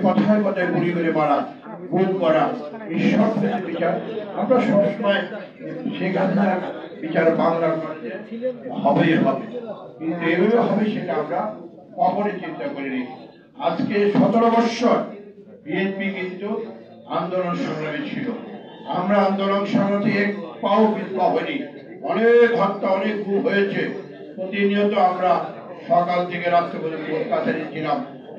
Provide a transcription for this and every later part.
কথায় কথায় গুলি করে মারা, গুম করা, এই সব বিচার আমরা সবসময় শেখ হাসিনার বিচার বাংলার হবেই হবে, কিন্তু এভাবে হবে সেটা আমরা কখনই চিন্তা করিনি। আজকে 17 বৎসর বিএনপি কিন্তু আন্দোলন সংগ্রামে ছিল। আমরা আন্দোলন সংগ্রামে এক পাও পিছপা হয়নি। অনেক হত্যা, অনেক গুম হয়েছে। প্রতিনিয়ত আমরা সকাল থেকে রাত্রে পর্যন্ত কাছারি ছিলাম,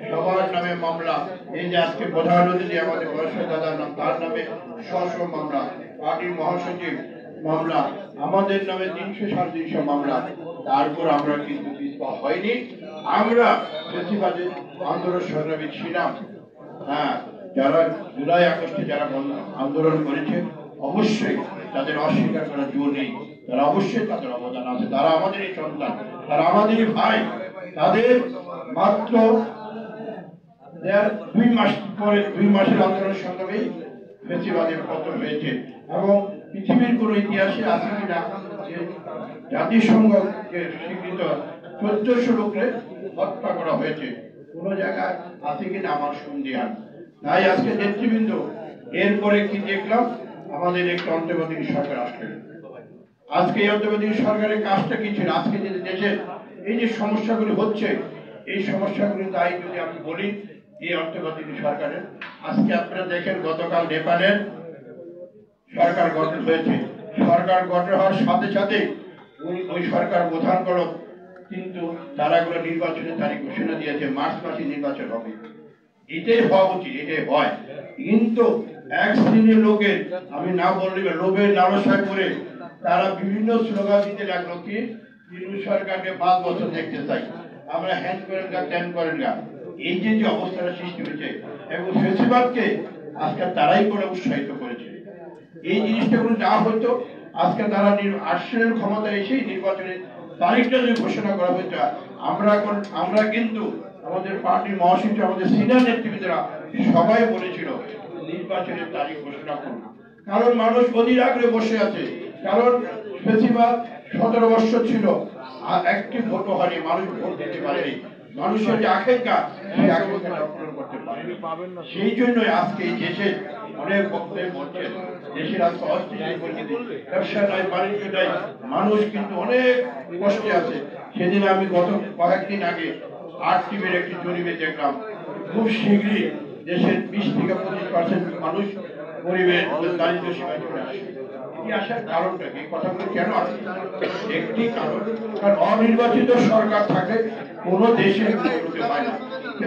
সবার নামে মামলা। এই যে আজকে প্রধান অতিথি আমাদের বয়স্ক দাদার নাম, তার নামে 100 মামলা, পার্টির মহাসচিব মামলা, আমাদের নামে 300-350 মামলা। তারপর আমরা কিন্তু পিছপা হয়নি। আমরা বেশিরভাগই আন্দোলন সংগ্রামী ছিলাম। হ্যাঁ, যারা জুলাই আগস্টে যারা আন্দোলন করেছে অবশ্যই তাদের অস্বীকার করার জোর নেই। তারা অবশ্যই তাদের অবদান আছে। তারা আমাদেরই সন্তান, তারা আমাদেরই ভাই। তাদের মাত্র 2 মাস পরে, 2 মাসের আন্দোলন সংগ্রামেই ফ্যাসিবাদের পতন হয়েছে। এবং পৃথিবীর কোন ইতিহাসে আছে কিনা যে জাতিসংঘকে স্বীকৃত 1400 লোককে হত্যা করা হয়েছে, কোন জায়গায় আছে কিনা আমার সন্দেহ। তাই আজকে নেতৃবৃন্দ, এরপরে কি দেখলাম, আমাদের একটা অন্তর্বর্তী সরকার আসলেন। আজকে এই অন্তর্বর্তী সরকারের কাজটা কি ছিল? আজকে যে দেশে এই যে সমস্যাগুলি হচ্ছে, এই সমস্যাগুলি তাই যদি আমি বলি এই অন্তর্বর্তী সরকারের, আজকে আপনারা দেখেন গতকাল নেপালের সরকার গঠন হয়েছে। সরকার গঠন হওয়ার সাথে সাথে ওই সরকার প্রধান করল, কিন্তু তারা গুলো নির্বাচনের তারিখ ঘোষণা দিয়েছে, মার্চ মাসে নির্বাচন হবে। এটাই হওয়া উচিত, এটাই হয়। কিন্তু এক শ্রেণীর লোকের, আমি না বললে লোভের লালসায় করে তারা বিভিন্ন স্লোগান দিতে লাগলো কি সরকারকে 5 বছর দেখতে চাই, আমরা হ্যান্ড করেন গা, ত্যান করেন গা। এই যে যে অবস্থাটা সৃষ্টি হয়েছে, এবং ফ্যাসিবাদকে আজকে তারাই করে উৎসাহিত করেছে। এই জিনিসটা কোনো যা হতো, আজকে তারা 8 ক্ষমতা এসেই নির্বাচনের তারিখটা যদি ঘোষণা করা হতো, আমরা কিন্তু আমাদের পার্টির মহাসচিব, আমাদের সিনিয়র নেতৃবৃন্দরা সবাই বলেছিল নির্বাচনের তারিখ ঘোষণা করুন। কারণ মানুষ অধীর আগ্রহে বসে আছে। কারণ ফ্যাসিবাদ 17 বৎসর ছিল, আর একটি ভোটও হয়নি, মানুষ ভোট দিতে পারেনি। মানুষের যে আকাঙ্ক্ষা, সেই আকাঙ্ক্ষাটা পূরণ করতে পারেনি। সেই জন্যই আজকে এই দেশের অনেক বক্তব্য বলছেন, দেশের আজকে অস্থিতিশীল পরিস্থিতি, ব্যবসা নাই, বাণিজ্য নাই, মানুষ কিন্তু অনেক কষ্টে আছে। সেদিন আমি গত কয়েকদিন আগে আরটিভির একটি জরিপে দেখলাম, খুব শীঘ্রই দেশের 20-25% মানুষ গরিবের দারিদ্র সীমায় চলে আসে। এই আসার কারণটা কি? কথাগুলো কেন আসে? একটি কারণ, কারণ অনির্বাচিত সরকার থাকে কোনো দেশের উন্নতি হয় না।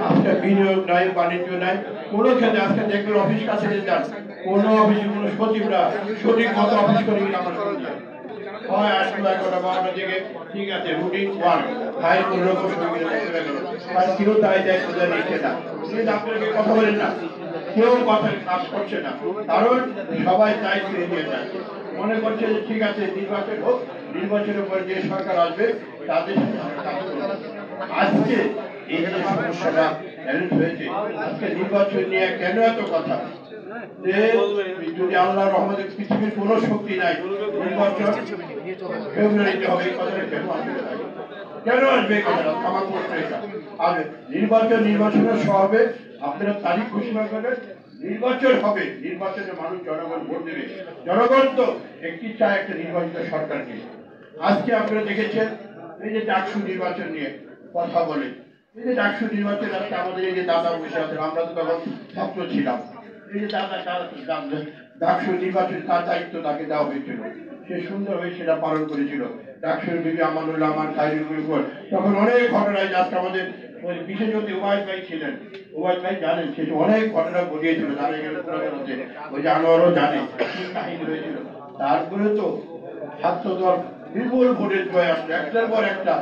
আজকে বিনিয়োগ নাই, বাণিজ্য নাই, কোনো ক্ষেত্রে আজকে দেখবেন অফিস কাছে যান, কোনো অফিসে কোনো সচিবরা সঠিক মতো অফিস করে কিনা আমার সঙ্গে হয় 8-11-12 দিকে ঠিক আছে, রুটিন 1 ফাইল কোন রকম সঙ্গে চলে গেল, আর কেউ তাই যায় কোথায় নিচ্ছে না। কিন্তু আপনাকে কথা বলেন না, কেউ কথা কাজ করছে না, কারণ সবাই তাই ফিরে নিয়ে যাচ্ছে। মনে করছে যে ঠিক আছে নির্বাচন হোক, নির্বাচনের পরে যে সরকার আসবে তাদের আজকে এই যে সমস্যাটা হয়েছে, আজকে নির্বাচন নিয়ে কেন এত কথা? যে যদি আল্লাহর রহমতে পৃথিবীর কোনো শক্তি নাই, নির্বাচন ফেব্রুয়ারিতে হবে, এই কথাটা কেন আসবে? কেন আসবে? আমার প্রশ্ন এটা। আর নির্বাচনের হবে, আপনারা তারিখ ঘোষণা করবেন, নির্বাচন হবে, নির্বাচনে মানুষ জনগণ ভোট দেবে। জনগণ তো একটি চায় একটা নির্বাচিত সরকারকে। আজকে আপনারা দেখেছেন এই যে ডাকসু নির্বাচন নিয়ে কথা বলে, এই যে ডাকসু নির্বাচন, আজকে আমাদের এই যে দাদা বসে আছেন, আমরা তো তখন ছাত্র ছিলাম, এই যে দাদা ডাকসু নির্বাচন তার দায়িত্ব তাকে দেওয়া হয়েছিল, সে সুন্দরভাবে সেটা পালন করেছিল। ডাকসুর বিবি আমানুল্লাহ আমার খায়রুল উপর তখন অনেক ঘটনায়, আজকে আমাদের বিশেষ অতি ওবায়দ ভাই ছিলেন, ওবায়দ ভাই জানেন সে অনেক ঘটনা ঘটিয়েছিল, তারা এখানে ওই যে আনোয়ারও জানে কি কাহিনী হয়েছিল। তারপরে তো ছাত্র দল বিপুল ভোটের জয় আসলো, একটার পর একটা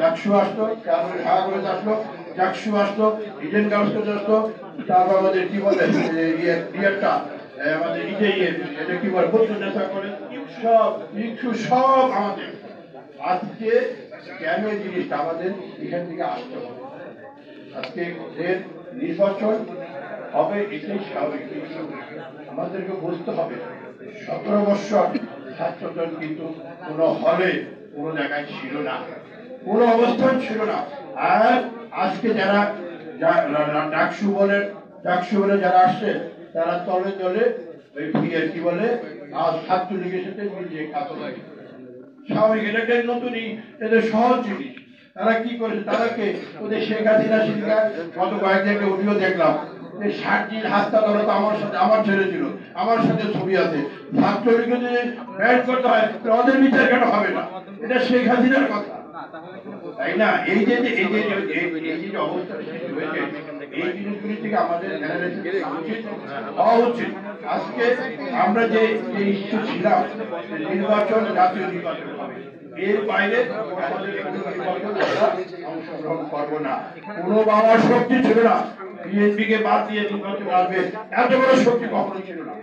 ডাকসু আসলো, তারপরে সাহাগরে আসলো, ডাকসু আসলো, ইডেন গার্লস আসলো, তারপর আমাদের কি বলে ইয়েটা আমাদের এটা কি বলে বৌদ্ধ নেতা করে সব কিছু সব আমাদের। আজকে কেন এই জিনিসটা আমাদের এখান থেকে আসতে হবে? আজকে নির্বাচন হবে, এটাই স্বাভাবিক। আমাদেরকে বুঝতে হবে 17 বৎসর ছাত্রদল কিন্তু কোনো হলে কোনো জায়গায় ছিল না, কোনো অবস্থান ছিল না। আর আজকে যারা ডাকসু বলে যারা আসছে তারা তলে তলে ওই কি বলে ছাত্রলীগের সাথে মিলিয়ে কাজ লাগে। স্বাভাবিক, এটা নতুনই, এদের সহজ জিনিস। তারা কি করেছে, তারাকে ওদের শেখ হাসিনা শিক্ষা গত কয়েকদিনকে অডিও দেখলাম যে 60 হাসতা ধরা তো আমার সাথে, আমার ছেলে ছিল, আমার সাথে ছবি আছে। ছাত্রলীগকে যদি ব্যান করতে হয় ওদের বিচার কেন হবে না? এটা শেখ হাসিনার কথা, তাই না? এই যে অবস্থা হয়েছে, এই জিনিসগুলি থেকে আমাদের হওয়া উচিত। আজকে আমরা যে ইস্যু ছিলাম নির্বাচন, জাতীয় নির্বাচন হবে, এর বাইরে আমাদের অংশগ্রহণ করবো না। কোনো বাবার শক্তি ছিল না বিএনপি কে বাদ দিয়ে নির্বাচন আসবে, এত বড় শক্তি কখনো ছিল না।